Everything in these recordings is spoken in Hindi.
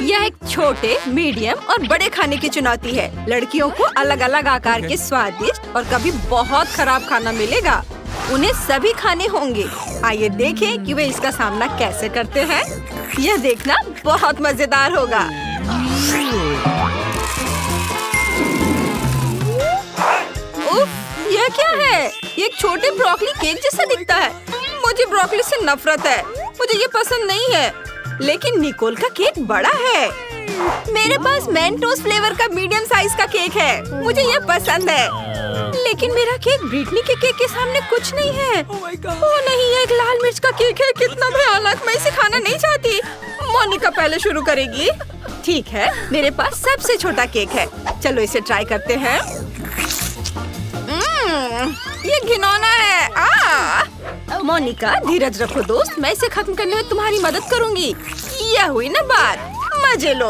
यह एक छोटे, मीडियम और बड़े खाने की चुनौती है। लड़कियों को अलग अलग आकार के स्वादिष्ट और कभी बहुत खराब खाना मिलेगा। उन्हें सभी खाने होंगे। आइए देखें कि वे इसका सामना कैसे करते हैं। यह देखना बहुत मजेदार होगा। उफ, यह क्या है? ये एक छोटे ब्रोकली केक जैसा दिखता है। मुझे ब्रोकली से नफरत है। मुझे ये पसंद नहीं है। लेकिन निकोल का केक बड़ा है। मेरे पास मेंटोस फ्लेवर का मीडियम साइज का केक है। मुझे ये पसंद है। लेकिन मेरा केक ब्रिटनी के केक के सामने कुछ नहीं है। ओह नहीं, ये एक लाल मिर्च का केक है। कितना भयानक! मैं इसे खाना नहीं चाहती। मोनिका पहले शुरू करेगी। ठीक है, मेरे पास सबसे छोटा केक है। चलो इसे ट्राई करते हैं। ये घिनौना है। मोनिका धीरज रखो दोस्त, मैं इसे खत्म करने में तुम्हारी मदद करूंगी। यह हुई ना बात, मजे लो।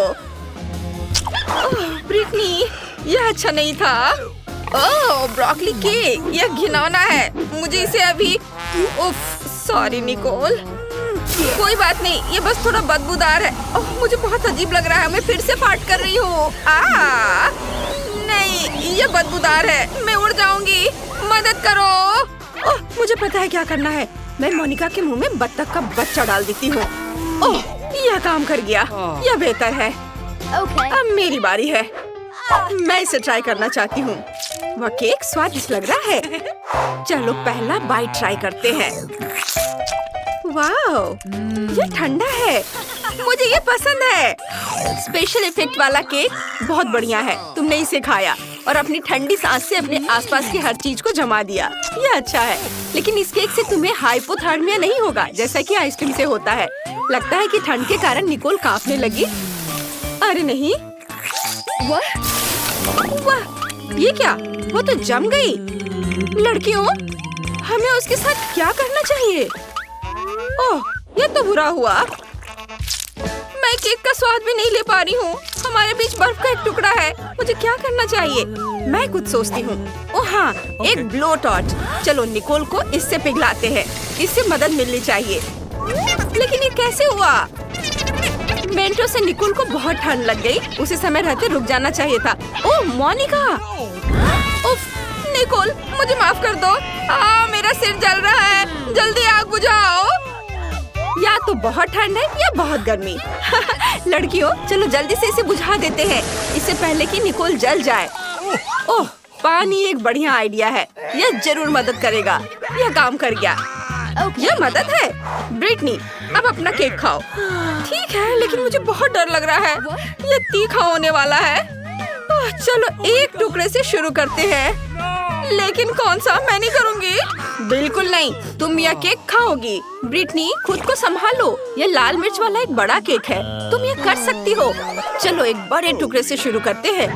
ब्रिटनी, यह अच्छा नहीं था। ओह, ब्रोकली केक, यह घिनौना है। मुझे इसे अभी उफ, सॉरी निकोल। कोई बात नहीं, ये बस थोड़ा बदबूदार है। ओह, मुझे बहुत अजीब लग रहा है। मैं फिर से फार्ट कर रही हूँ। नहीं, ये बदबूदार है। मैं उड़ जाऊंगी। मदद करो। ओह, मुझे पता है क्या करना है। मैं मोनिका के मुंह में बत्तख का बच्चा डाल देती हूँ। ओह, यह काम कर गया। यह बेहतर है। अब मेरी बारी है। मैं इसे ट्राई करना चाहती हूँ। वह केक स्वादिष्ट लग रहा है। चलो पहला बाइट ट्राई करते हैं। वाओ, ये ठंडा है। मुझे ये पसंद है। स्पेशल इफेक्ट वाला केक बहुत बढ़िया है। तुमने इसे खाया और अपनी ठंडी सांस से अपने आसपास की हर चीज को जमा दिया। ये अच्छा है। लेकिन इस केक से तुम्हें हाइपोथर्मिया नहीं होगा जैसा कि आइसक्रीम से होता है। लगता है कि ठंड के कारण निकोल कांपने लगी। अरे नहीं, वाह, ये क्या? वो तो जम गई। लड़कियों, हमें उसके साथ क्या करना चाहिए? ओह, ये तो बुरा हुआ। मैं केक का स्वाद भी नहीं ले पा रही हूँ। हमारे बीच बर्फ का एक टुकड़ा है। मुझे क्या करना चाहिए? मैं कुछ सोचती हूँ। ओह हाँ, एक ब्लो टॉर्च। चलो निकोल को इससे पिघलाते हैं। इससे मदद मिलनी चाहिए। लेकिन ये कैसे हुआ? मेंटो से निकोल को बहुत ठंड लग गई। उसे समय रहते रुक जाना चाहिए था। ओह मोनिका! उफ, निकोल, मुझे माफ कर दो। मेरा सिर जल रहा है। जल्दी आग बुझाओ। या तो बहुत ठंड है या बहुत गर्मी। लड़कियों, चलो जल्दी से इसे बुझा देते हैं, इससे पहले कि निकोल जल जाए। ओह, पानी एक बढ़िया आइडिया है। यह जरूर मदद करेगा। यह काम कर गया। यह मदद है। ब्रिटनी, अब अपना केक खाओ। ठीक है, लेकिन मुझे बहुत डर लग रहा है। यह तीखा होने वाला है। चलो एक टुकड़े से शुरू करते हैं। लेकिन कौन सा? मैं नहीं करूँगी। बिल्कुल नहीं, तुम यह केक खाओगी। ब्रिटनी, खुद को संभालो। यह लाल मिर्च वाला एक बड़ा केक है। तुम ये कर सकती हो। चलो एक बड़े टुकड़े से शुरू करते हैं।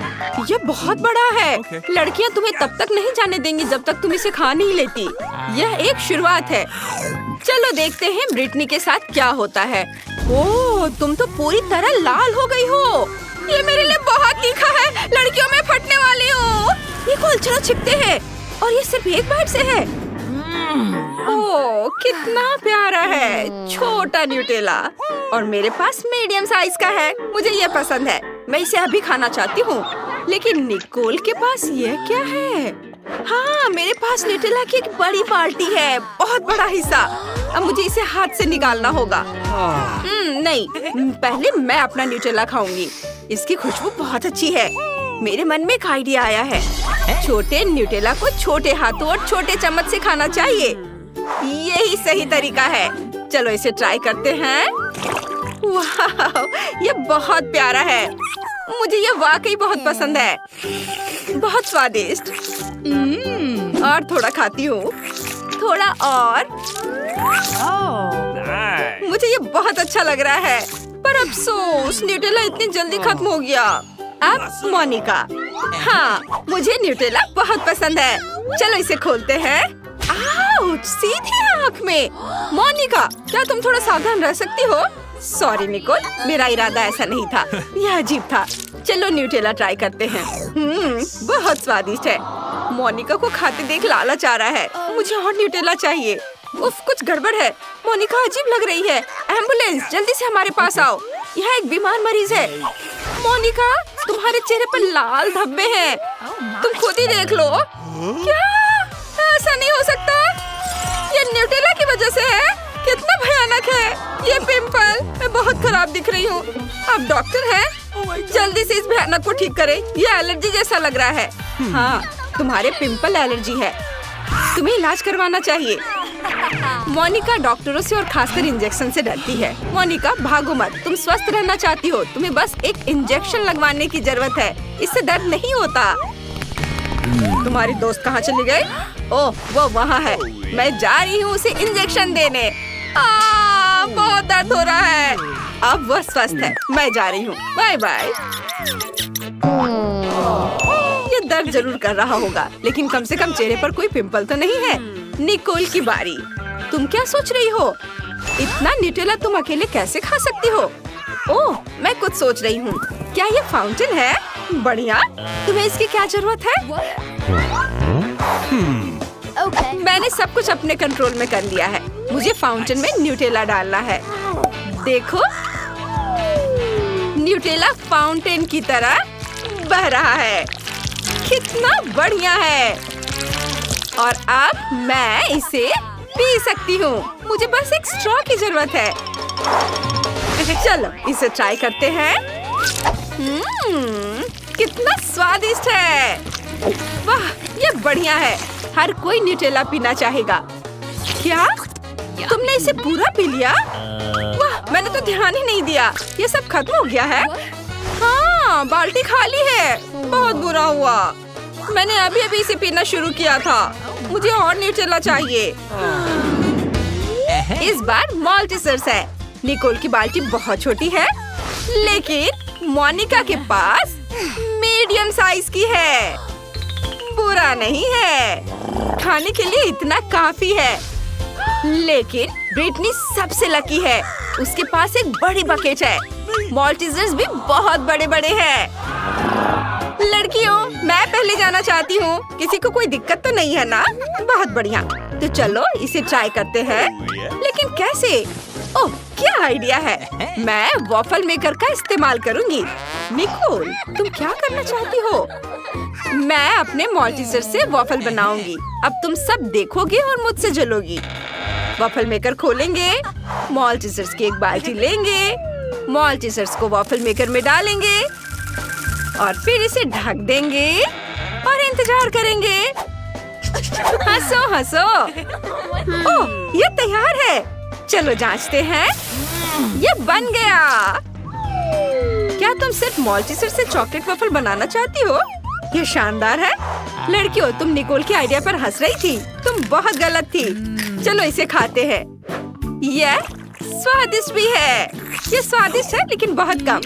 यह बहुत बड़ा है। लड़कियां तुम्हें तब तक नहीं जाने देंगी जब तक तुम इसे खा नहीं लेती। यह एक शुरुआत है। चलो देखते हैं ब्रिटनी के साथ क्या होता है। ओह, तुम तो पूरी तरह लाल हो गई हो। ये मेरे लिए बहुत तीखा है। लड़कियों में फटने वाली हूँ। निकोल, चलो छिपते हैं। और ये सिर्फ एक बाइट से है। ओह, कितना प्यारा है। छोटा न्यूटेला। और मेरे पास मीडियम साइज का है। मुझे ये पसंद है। मैं इसे अभी खाना चाहती हूँ। लेकिन निकोल के पास ये क्या है? हाँ, मेरे पास न्यूटेला की एक बड़ी बाल्टी है। बहुत बड़ा हिस्सा। अब मुझे इसे हाथ से निकालना होगा। नहीं, पहले मैं अपना न्यूटेला खाऊंगी। इसकी खुशबू बहुत अच्छी है। मेरे मन में एक आइडिया आया है। छोटे न्यूटेला को छोटे हाथों और छोटे चम्मच से खाना चाहिए। यही सही तरीका है। चलो इसे ट्राई करते हैं। वाह, ये बहुत प्यारा है। मुझे ये वाकई बहुत पसंद है। बहुत स्वादिष्ट। और थोड़ा खाती हूँ। थोड़ा और। मुझे ये बहुत अच्छा लग रहा है। पर अफसोस, न्यूटेला इतनी जल्दी खत्म हो गया। अब मोनिका। हाँ, मुझे न्यूटेला बहुत पसंद है। चलो इसे खोलते हैं। आउच, सीधी आँख में। मोनिका, क्या तुम थोड़ा सावधान रह सकती हो? सॉरी निकोल, मेरा इरादा ऐसा नहीं था। यह अजीब था। चलो न्यूटेला ट्राई करते हैं। बहुत स्वादिष्ट है। मोनिका को खाते देख लालच आ रहा है। मुझे और न्यूटेला चाहिए। उफ, कुछ गड़बड़ है। मोनिका अजीब लग रही है। एम्बुलेंस, जल्दी से हमारे पास आओ। यहाँ एक बीमार मरीज है। मोनिका, तुम्हारे चेहरे पर लाल धब्बे हैं। तुम खुद ही देख लो। क्या? ऐसा नहीं हो सकता। ये न्यूटेला की वजह से है। कितना भयानक है ये पिंपल। मैं बहुत खराब दिख रही हूँ। आप डॉक्टर हैं? जल्दी से इस भयानक को ठीक करें। ये एलर्जी जैसा लग रहा है। हाँ, तुम्हारे पिंपल एलर्जी है। तुम्हें इलाज करवाना चाहिए। मोनिका डॉक्टरों से और खासकर इंजेक्शन से डरती है। मोनिका, भागो मत। तुम स्वस्थ रहना चाहती हो। तुम्हें बस एक इंजेक्शन लगवाने की जरूरत है। इससे दर्द नहीं होता। तुम्हारी दोस्त कहाँ चली गई? ओह, वो वहाँ है। मैं जा रही हूँ उसे इंजेक्शन देने। बहुत दर्द हो रहा है। अब वह स्वस्थ है। मैं जा रही हूँ। Bye bye. ये दर्द जरूर कर रहा होगा, लेकिन कम से कम चेहरे पर कोई पिंपल तो नहीं है। निकोल की बारी। तुम क्या सोच रही हो? इतना न्यूटेला तुम अकेले कैसे खा सकती हो? ओह, मैं कुछ सोच रही हूँ। क्या ये फाउंटेन है? बढ़िया। तुम्हें इसकी क्या जरूरत है? मैंने सब कुछ अपने कंट्रोल में कर लिया है। मुझे फाउंटेन में न्यूटेला डालना है। देखो, न्यूटेला फाउंटेन की तरह बह रहा है। कितना बढ़िया है। और अब मैं इसे पी सकती हूँ। मुझे बस एक स्ट्रॉ की जरूरत है। चलो इसे ट्राई करते हैं। कितना स्वादिष्ट है। वाह, ये बढ़िया है। हर कोई न्यूटेला पीना चाहेगा। क्या? तुमने इसे पूरा पी लिया? वाह, मैंने तो ध्यान ही नहीं दिया। ये सब खत्म हो गया है। हाँ, बाल्टी खाली है। बहुत बुरा हुआ। मैंने अभी अभी इसे पीना शुरू किया था। मुझे और न्यूटेला चाहिए। इस बार माल्टेसर्स है। निकोल की बाल्टी बहुत छोटी है, लेकिन मोनिका के पास मीडियम साइज की है। बुरा नहीं है। खाने के लिए इतना काफी है। लेकिन ब्रिटनी सबसे लकी है। उसके पास एक बड़ी बकेट है। माल्टेसर्स भी बहुत बड़े बड़े हैं। लड़कियों, मैं पहले जाना चाहती हूँ। किसी को कोई दिक्कत तो नहीं है ना? बहुत बढ़िया। तो चलो इसे ट्राई करते हैं। लेकिन कैसे? ओह, क्या आइडिया है। मैं वॉफल मेकर का इस्तेमाल करूँगी। निकोल, तुम क्या करना चाहती हो? मैं अपने माल्टेसर से वॉफल बनाऊंगी। अब तुम सब देखोगे और मुझसे जलोगी। वॉफल मेकर खोलेंगे, माल्टेसर्स की एक बाल्टी लेंगे, माल्टेसर्स को वॉफल मेकर में डालेंगे और फिर इसे ढक देंगे और इंतजार करेंगे। हंसो हंसो। ओह, ये तैयार है। चलो जांचते हैं। ये बन गया। क्या तुम सिर्फ माल्टेसर से चॉकलेट वॉफल बनाना चाहती हो? ये शानदार है। लड़कियों, तुम निकोल के आइडिया पर हंस रही थी। तुम बहुत गलत थी। चलो इसे खाते हैं। यह स्वादिष्ट भी है। ये स्वादिष्ट है, लेकिन बहुत कम।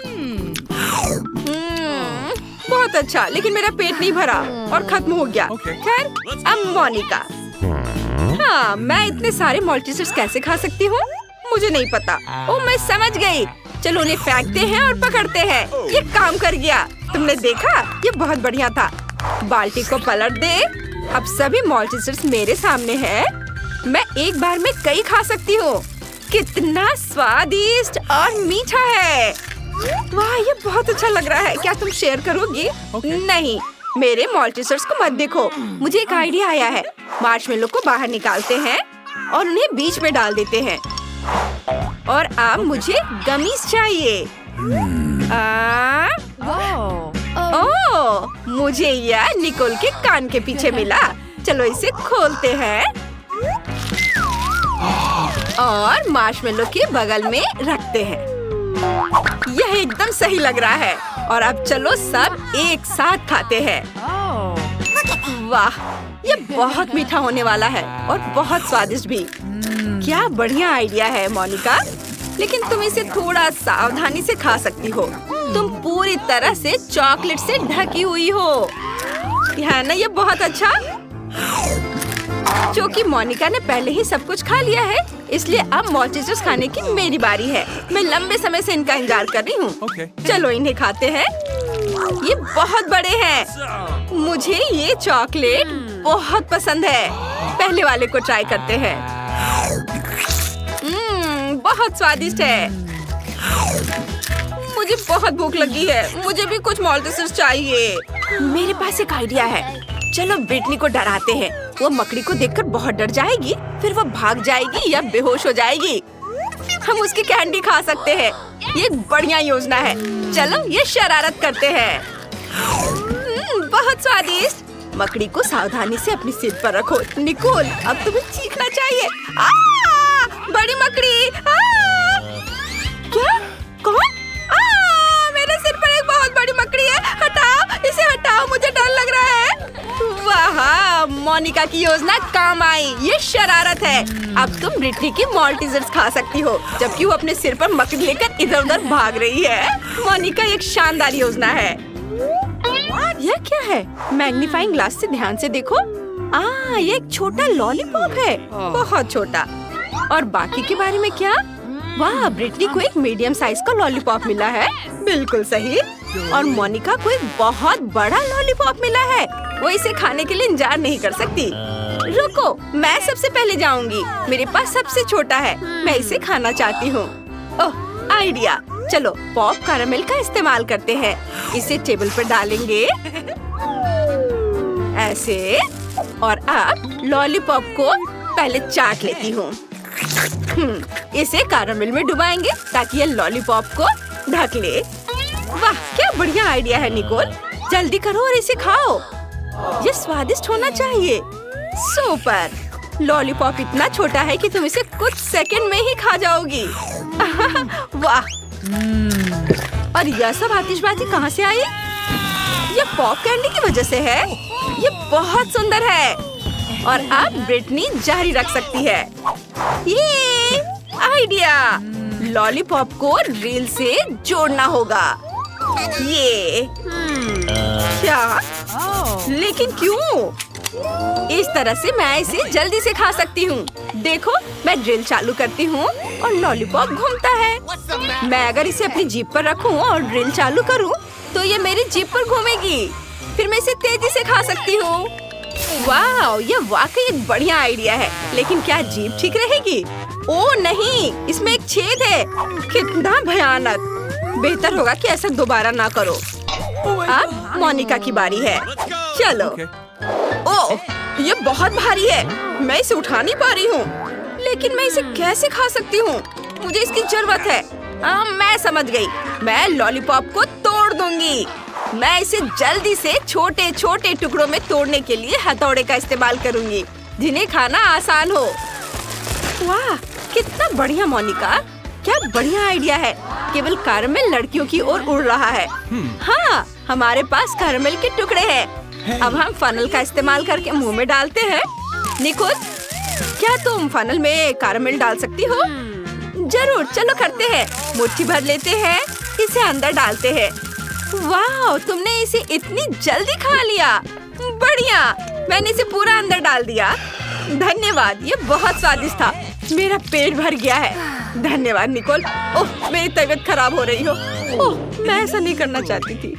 बहुत अच्छा, लेकिन मेरा पेट नहीं भरा और खत्म हो गया। खैर, अब मोनिका। हाँ, मैं इतने सारे माल्टेसर्स कैसे खा सकती हूँ? मुझे नहीं पता। ओह, मैं समझ गई। चलो उन्हें फेंकते हैं और पकड़ते हैं। ये काम कर गया। तुमने देखा? ये बहुत बढ़िया था। बाल्टी को पलट दे। अब सभी माल्टेसर्स मेरे सामने हैं। मैं एक बार में कई खा सकती हूँ। कितना स्वादिष्ट और मीठा है। वाह, ये बहुत अच्छा लग रहा है। क्या तुम शेयर करोगी? नहीं, मेरे माल्टेसर्स को मत देखो। मुझे एक आइडिया आया है। मार्शमेलो को बाहर निकालते हैं और उन्हें बीच में डाल देते हैं। और अब मुझे गमीज चाहिए। ओह, मुझे यह निकोल के कान के पीछे मिला। चलो इसे खोलते हैं और मार्शमेलो के बगल में रखते हैं। यह एकदम सही लग रहा है। और अब चलो सब एक साथ खाते हैं। वाह, ये बहुत मीठा होने वाला है और बहुत स्वादिष्ट भी। क्या बढ़िया आइडिया है मोनिका। लेकिन तुम इसे थोड़ा सावधानी से खा सकती हो। तुम पूरी तरह से चॉकलेट से ढकी हुई हो। है ना ये बहुत अच्छा? क्योंकि मोनिका ने पहले ही सब कुछ खा लिया है, इसलिए अब माल्टेसर्स खाने की मेरी बारी है। मैं लंबे समय से इनका इंतजार कर रही हूँ। चलो इन्हें खाते हैं। ये बहुत बड़े हैं। मुझे ये चॉकलेट बहुत पसंद है। पहले वाले को ट्राई करते हैं। बहुत स्वादिष्ट है। मुझे बहुत भूख लगी है, मुझे भी कुछ माल्टेसर्स चाहिए। मेरे पास एक आइडिया है, चलो ब्रिटनी को डराते हैं। वो मकड़ी को देखकर बहुत डर जाएगी, फिर वो भाग जाएगी या बेहोश हो जाएगी। हम उसकी कैंडी खा सकते हैं। ये एक बढ़िया योजना है। चलो ये शरारत करते हैं। बहुत स्वादिष्ट। मकड़ी को सावधानी से अपनी सिर पर रखो। निकोल, अब तुम्हें चीखना चाहिए। बड़ी मकड़ी। क्या? कौन? मेरे सिर पर एक बहुत बड़ी मकड़ी है। हटाओ, इसे हटाओ, मुझे डर लग रहा है। वाह, मोनिका की योजना काम आई। ये शरारत है। अब तुम ब्रिटनी की माल्टेसर्स खा सकती हो, जबकि वो अपने सिर पर मकड़ी लेकर इधर-उधर भाग रही है। मोनिका, एक शानदार योजना है। यह क्या है? मैग्नीफाइंग ग्लास से ध्यान से देखो। ये एक छोटा लॉलीपॉप है, बहुत छोटा। और बाकी के बारे में क्या? वाह, ब्रिटनी को एक मीडियम साइज का लॉलीपॉप मिला है। बिल्कुल सही। और मोनिका को एक बहुत बड़ा लॉलीपॉप मिला है। वो इसे खाने के लिए इंतजार नहीं कर सकती। रुको, मैं सबसे पहले जाऊंगी। मेरे पास सबसे छोटा है, मैं इसे खाना चाहती हूँ। ओह, आइडिया। चलो पॉप कैरामेल का इस्तेमाल करते हैं। इसे टेबल पर डालेंगे ऐसे, और अब लॉलीपॉप को पहले चाट लेती हूँ। इसे कैरामेल में डुबाएंगे ताकि ये लॉलीपॉप को ढक ले। वाह, क्या बढ़िया आइडिया है निकोल। जल्दी करो और इसे खाओ। ये स्वादिष्ट होना चाहिए। सुपर। लॉलीपॉप इतना छोटा है कि तुम इसे कुछ सेकंड में ही खा जाओगी। वाह। और यह सब आतिशबाजी कहाँ से आई? ये पॉप कैंडी की वजह से है। ये बहुत सुंदर है। और अब ब्रिटनी जारी रख सकती है। ये आइडिया। लॉलीपॉप को रील से जोड़ना होगा। ये क्या? लेकिन क्यों? इस तरह से मैं इसे जल्दी से खा सकती हूँ। देखो, मैं ड्रिल चालू करती हूँ और लॉलीपॉप घूमता है। मैं अगर इसे अपनी जीभ पर रखूँ और ड्रिल चालू करूँ, तो ये मेरी जीभ पर घूमेगी। फिर मैं इसे तेजी से खा सकती हूँ। वाह, ये वाकई एक बढ़िया आइडिया है। लेकिन क्या जीभ ठीक रहेगी? ओह नहीं, इसमें एक छेद है। कितना भयानक। बेहतर होगा कि ऐसा दोबारा ना करो। अब मोनिका की बारी है। चलो। ओह, ये बहुत भारी है। मैं इसे उठा नहीं पा रही हूँ। लेकिन मैं इसे कैसे खा सकती हूँ? मुझे इसकी जरूरत है। मैं समझ गई। मैं लॉलीपॉप को तोड़ दूंगी। मैं इसे जल्दी से छोटे छोटे टुकड़ों में तोड़ने के लिए हथौड़े का इस्तेमाल करूंगी, जिन्हें खाना आसान हो। वाह, कितना बढ़िया मोनिका। क्या बढ़िया आइडिया है। केवल कैरामेल लड़कियों की ओर उड़ रहा है। हाँ, हमारे पास कैरामेल के टुकड़े हैं। अब हम फनल का इस्तेमाल करके मुंह में डालते हैं। निकोल, क्या तुम फनल में कैरामेल डाल सकती हो? जरूर, चलो करते हैं। मुट्ठी भर लेते हैं, इसे अंदर डालते हैं। वाह, तुमने इसे इतनी जल्दी खा लिया। बढ़िया, मैंने इसे पूरा अंदर डाल दिया। धन्यवाद, ये बहुत स्वादिष्ट था। मेरा पेट भर गया है। धन्यवाद निकोल। ओह, मेरी तबीयत खराब हो रही हो। ओह, मैं ऐसा नहीं करना चाहती थी।